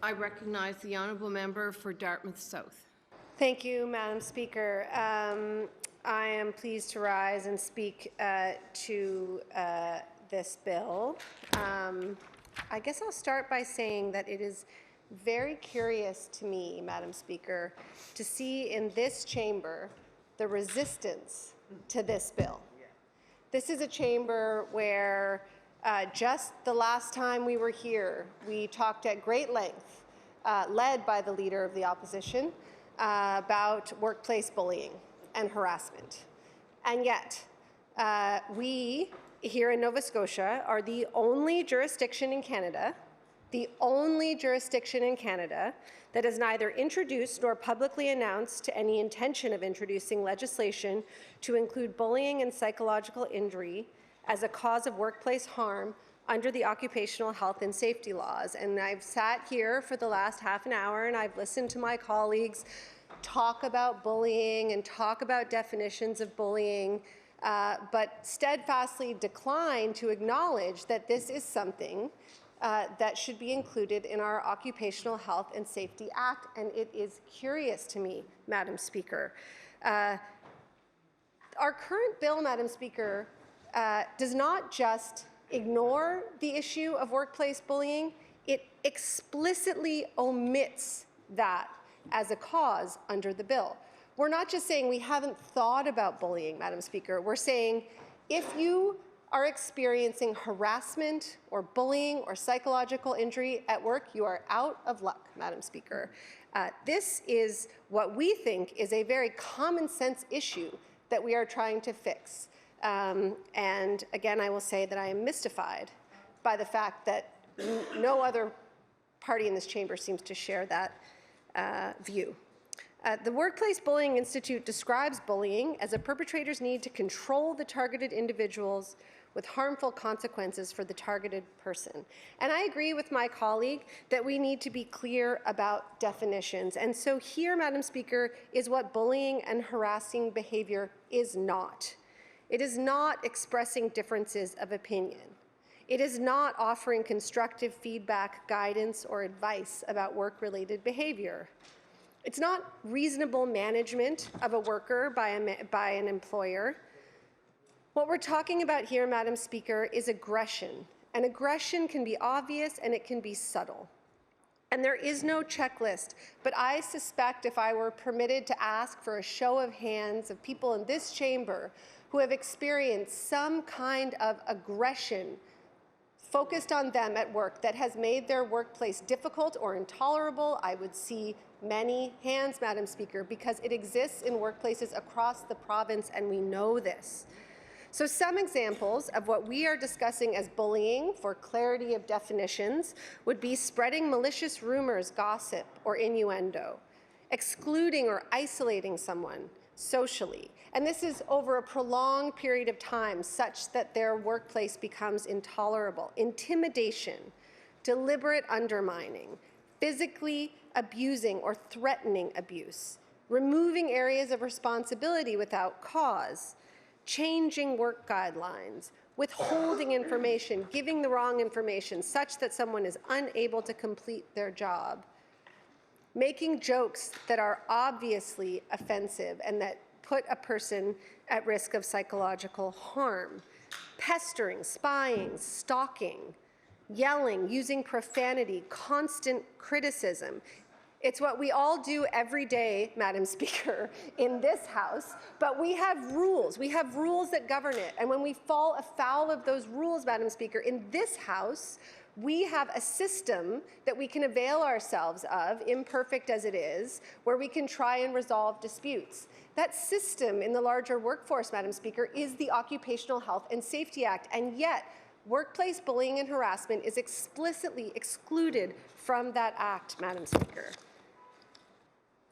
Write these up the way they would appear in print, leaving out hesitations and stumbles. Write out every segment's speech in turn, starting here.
I recognize the honourable member for Dartmouth South. Thank you, Madam Speaker. I am pleased to rise and speak to this bill. I guess I'll start by saying that it is very curious to me, Madam Speaker, to see in this chamber the resistance to this bill. This is a chamber where just the last time we were here, we talked at great length, led by the Leader of the Opposition, about workplace bullying and harassment. And yet, we here in Nova Scotia are the only jurisdiction in Canada, that has neither introduced nor publicly announced any intention of introducing legislation to include bullying and psychological injury as a cause of workplace harm under the occupational health and safety laws. And I've sat here for the last half an hour and I've listened to my colleagues talk about bullying and talk about definitions of bullying, but steadfastly decline to acknowledge that this is something that should be included in our Occupational Health and Safety Act, and it is curious to me, Madam Speaker. Our current bill, Madam Speaker, does not just ignore the issue of workplace bullying, it explicitly omits that as a cause under the bill. We're not just saying we haven't thought about bullying, Madam Speaker, we're saying if you are experiencing harassment or bullying or psychological injury at work, you are out of luck, Madam Speaker. This is what we think is a very common sense issue that we are trying to fix. And again, I will say that I am mystified by the fact that no other party in this chamber seems to share that view. The Workplace Bullying Institute describes bullying as a perpetrator's need to control the targeted individuals with harmful consequences for the targeted person. And I agree with my colleague that we need to be clear about definitions. And so here, Madam Speaker, is what bullying and harassing behavior is not. It is not expressing differences of opinion. It is not offering constructive feedback, guidance, or advice about work-related behavior. It's not reasonable management of a worker by an employer. What we're talking about here, Madam Speaker, is aggression. And aggression can be obvious and it can be subtle. And there is no checklist, but I suspect if I were permitted to ask for a show of hands of people in this chamber who have experienced some kind of aggression focused on them at work that has made their workplace difficult or intolerable, I would see many hands, Madam Speaker, because it exists in workplaces across the province and we know this. So some examples of what we are discussing as bullying, for clarity of definitions, would be spreading malicious rumors, gossip, or innuendo, excluding or isolating someone socially. And this is over a prolonged period of time such that their workplace becomes intolerable. Intimidation, deliberate undermining, physically abusing or threatening abuse, removing areas of responsibility without cause, changing work guidelines, withholding information, giving the wrong information such that someone is unable to complete their job, making jokes that are obviously offensive and that put a person at risk of psychological harm, pestering, spying, stalking, yelling, using profanity, constant criticism. It's what we all do every day, Madam Speaker, in this House, but we have rules. We have rules that govern it. And when we fall afoul of those rules, Madam Speaker, in this House, we have a system that we can avail ourselves of, imperfect as it is, where we can try and resolve disputes. That system in the larger workforce, Madam Speaker, is the Occupational Health and Safety Act, and yet workplace bullying and harassment is explicitly excluded from that act, Madam Speaker.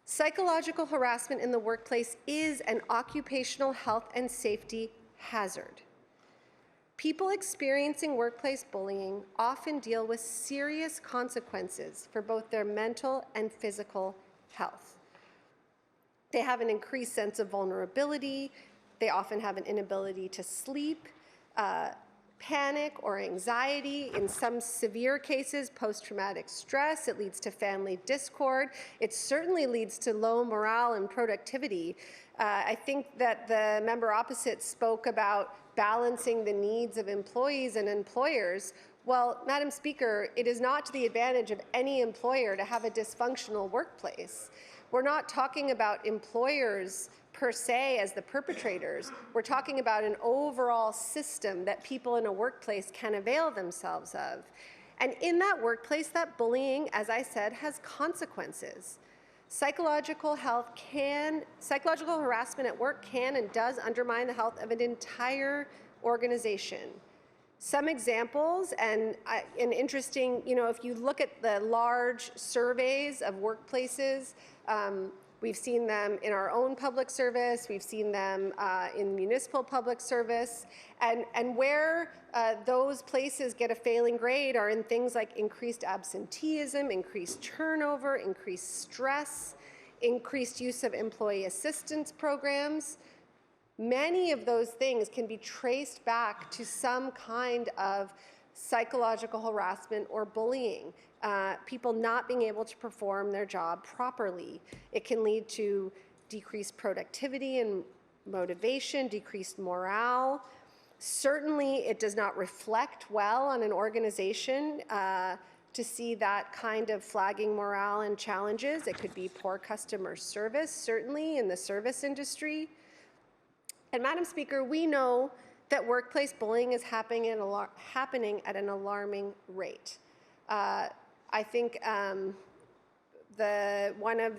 Psychological harassment in the workplace is an occupational health and safety hazard. People experiencing workplace bullying often deal with serious consequences for both their mental and physical health. They have an increased sense of vulnerability. They often have an inability to sleep. panic or anxiety. In some severe cases, post-traumatic stress. It leads to family discord. It certainly leads to low morale and productivity. I think that the member opposite spoke about balancing the needs of employees and employers. Well, Madam Speaker, it is not to the advantage of any employer to have a dysfunctional workplace. We're not talking about employers per se as the perpetrators. We're talking about an overall system that people in a workplace can avail themselves of. And in that workplace, that bullying, as I said, has consequences. Psychological harassment at work can and does undermine the health of an entire organization. Some examples, and interesting, if you look at the large surveys of workplaces, we've seen them in our own public service, we've seen them in municipal public service, and where those places get a failing grade are in things like increased absenteeism, increased turnover, increased stress, increased use of employee assistance programs. Many of those things can be traced back to some kind of psychological harassment or bullying, people not being able to perform their job properly. It can lead to decreased productivity and motivation, decreased morale. Certainly, it does not reflect well on an organization to see that kind of flagging morale and challenges. It could be poor customer service, certainly in the service industry. And Madam Speaker, we know that workplace bullying is happening at an alarming rate. I think one of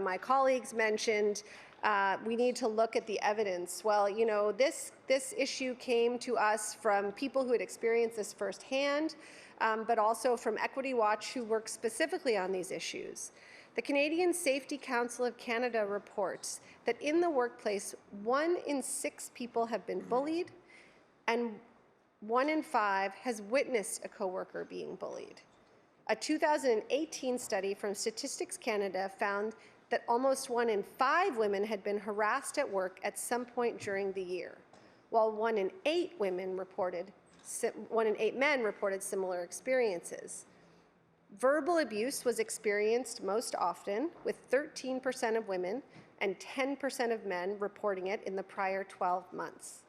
my colleagues mentioned we need to look at the evidence. Well, this issue came to us from people who had experienced this firsthand, but also from Equity Watch, who work specifically on these issues. The Canadian Safety Council of Canada reports that in the workplace, 1 in 6 people have been bullied, and 1 in 5 has witnessed a coworker being bullied. A 2018 study from Statistics Canada found that almost 1 in 5 women had been harassed at work at some point during the year, while 1 in 8 men reported similar experiences. Verbal abuse was experienced most often, with 13% of women and 10% of men reporting it in the prior 12 months.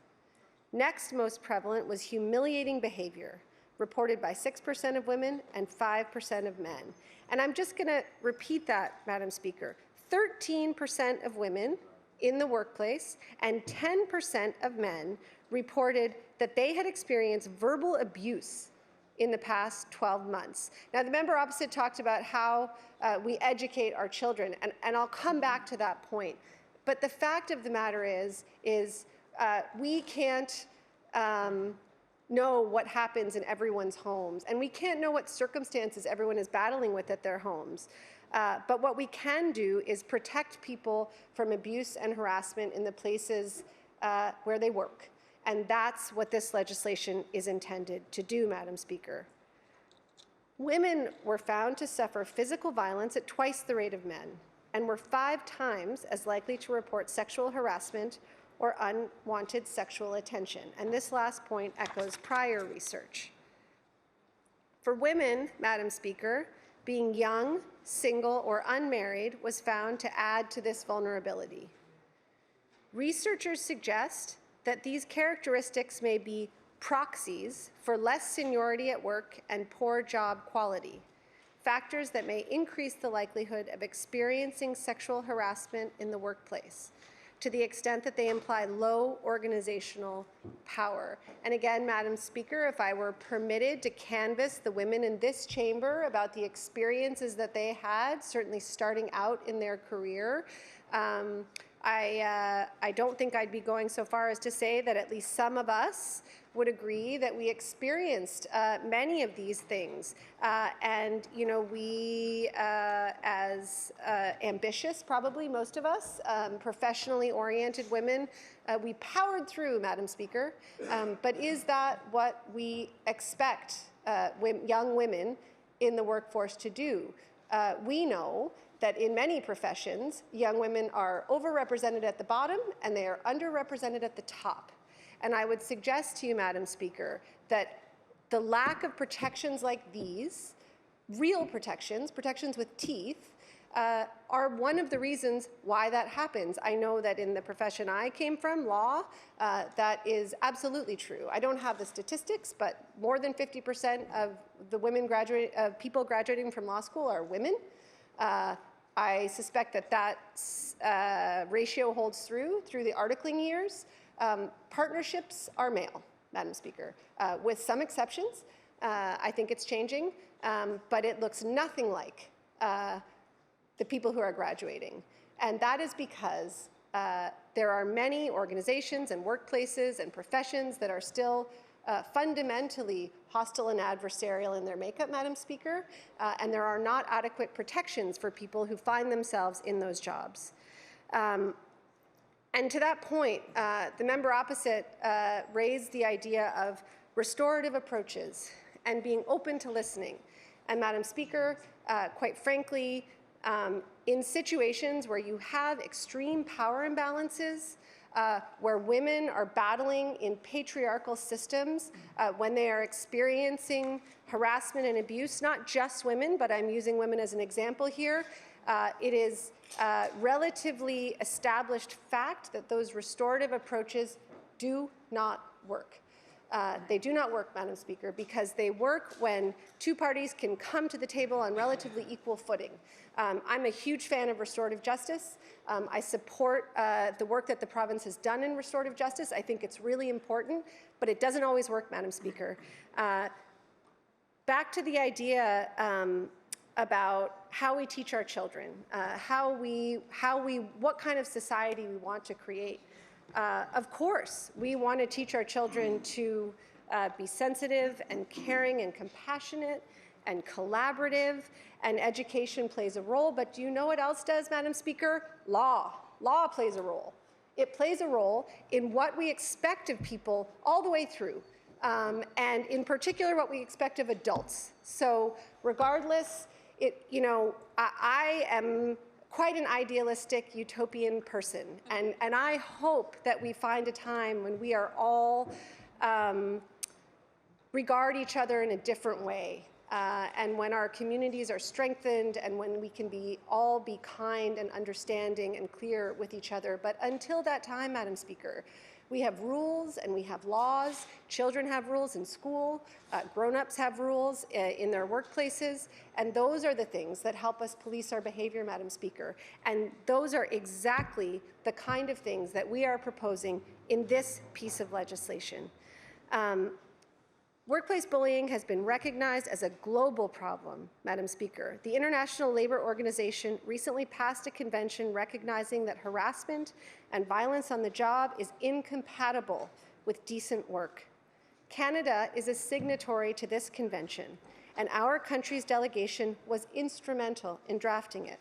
Next most prevalent was humiliating behavior, reported by 6% of women and 5% of men. And I'm just going to repeat that, Madam Speaker. 13% of women in the workplace and 10% of men reported that they had experienced verbal abuse in the past 12 months. Now, the member opposite talked about how we educate our children, and I'll come back to that point. But the fact of the matter is we can't know what happens in everyone's homes, and we can't know what circumstances everyone is battling with at their homes. But what we can do is protect people from abuse and harassment in the places where they work. And that's what this legislation is intended to do, Madam Speaker. Women were found to suffer physical violence at twice the rate of men, and were 5 times as likely to report sexual harassment or unwanted sexual attention. And this last point echoes prior research. For women, Madam Speaker, being young, single, or unmarried was found to add to this vulnerability. Researchers suggest that these characteristics may be proxies for less seniority at work and poor job quality, factors that may increase the likelihood of experiencing sexual harassment in the workplace, to the extent that they imply low organizational power. And again, Madam Speaker, if I were permitted to canvass the women in this chamber about the experiences that they had, certainly starting out in their career, I don't think I'd be going so far as to say that at least some of us would agree that we experienced many of these things. And, we, as ambitious, probably most of us, professionally oriented women, we powered through, Madam Speaker. But is that what we expect young women in the workforce to do? We know that in many professions, young women are overrepresented at the bottom and they are underrepresented at the top. And I would suggest to you, Madam Speaker, that the lack of protections like these, real protections, protections with teeth, are one of the reasons why that happens. I know that in the profession I came from, law, that is absolutely true. I don't have the statistics, but more than 50% of the people graduating from law school are women. I suspect that ratio holds through the articling years. Partnerships are male, Madam Speaker, with some exceptions. I think it's changing, but it looks nothing like the people who are graduating. And that is because there are many organizations and workplaces and professions that are still fundamentally hostile and adversarial in their makeup, Madam Speaker, and there are not adequate protections for people who find themselves in those jobs. And to that point, the member opposite raised the idea of restorative approaches and being open to listening. And Madam Speaker, quite frankly, in situations where you have extreme power imbalances, where women are battling in patriarchal systems, when they are experiencing harassment and abuse, not just women, but I'm using women as an example here, it is relatively established fact that those restorative approaches do not work. They do not work, Madam Speaker, because they work when two parties can come to the table on relatively equal footing. I'm a huge fan of restorative justice. I support the work that the province has done in restorative justice. I think it's really important, but it doesn't always work, Madam Speaker. Back to the idea about how we teach our children, what kind of society we want to create. Of course, we want to teach our children to be sensitive and caring and compassionate and collaborative, and education plays a role. But do you know what else does, Madam Speaker? Law. Law plays a role. It plays a role in what we expect of people all the way through, and in particular what we expect of adults. So regardless, I am quite an idealistic, utopian person. And I hope that we find a time when we are all regard each other in a different way. And when our communities are strengthened and when we can all be kind and understanding and clear with each other. But until that time, Madam Speaker, we have rules and we have laws. Children have rules in school. Grown-ups have rules in their workplaces. And those are the things that help us police our behavior, Madam Speaker. And those are exactly the kind of things that we are proposing in this piece of legislation. Workplace bullying has been recognized as a global problem, Madam Speaker. The International Labour Organization recently passed a convention recognizing that harassment and violence on the job is incompatible with decent work. Canada is a signatory to this convention, and our country's delegation was instrumental in drafting it.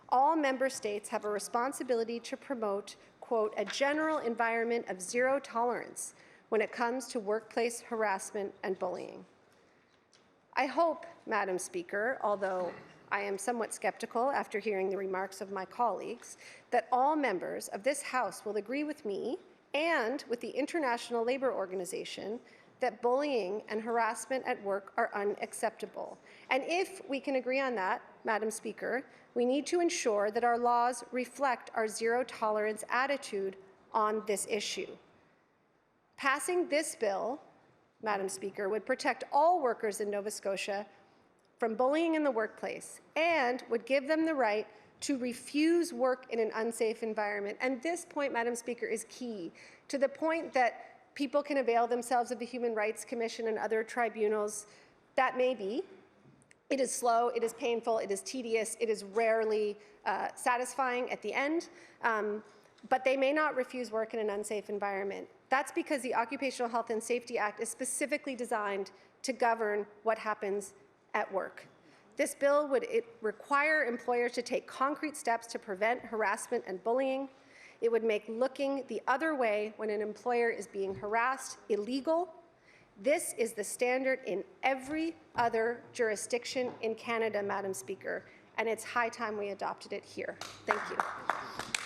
All member states have a responsibility to promote, quote, a general environment of zero tolerance when it comes to workplace harassment and bullying. I hope, Madam Speaker, although I am somewhat skeptical after hearing the remarks of my colleagues, that all members of this House will agree with me and with the International Labour Organization that bullying and harassment at work are unacceptable. And if we can agree on that, Madam Speaker, we need to ensure that our laws reflect our zero tolerance attitude on this issue. Passing this bill, Madam Speaker, would protect all workers in Nova Scotia from bullying in the workplace and would give them the right to refuse work in an unsafe environment. And this point, Madam Speaker, is key to the point that people can avail themselves of the Human Rights Commission and other tribunals. That may be. It is slow, it is painful, it is tedious, it is rarely satisfying at the end, but they may not refuse work in an unsafe environment. That's because the Occupational Health and Safety Act is specifically designed to govern what happens at work. This bill would require employers to take concrete steps to prevent harassment and bullying. It would make looking the other way when an employer is being harassed illegal. This is the standard in every other jurisdiction in Canada, Madam Speaker, and it's high time we adopted it here. Thank you.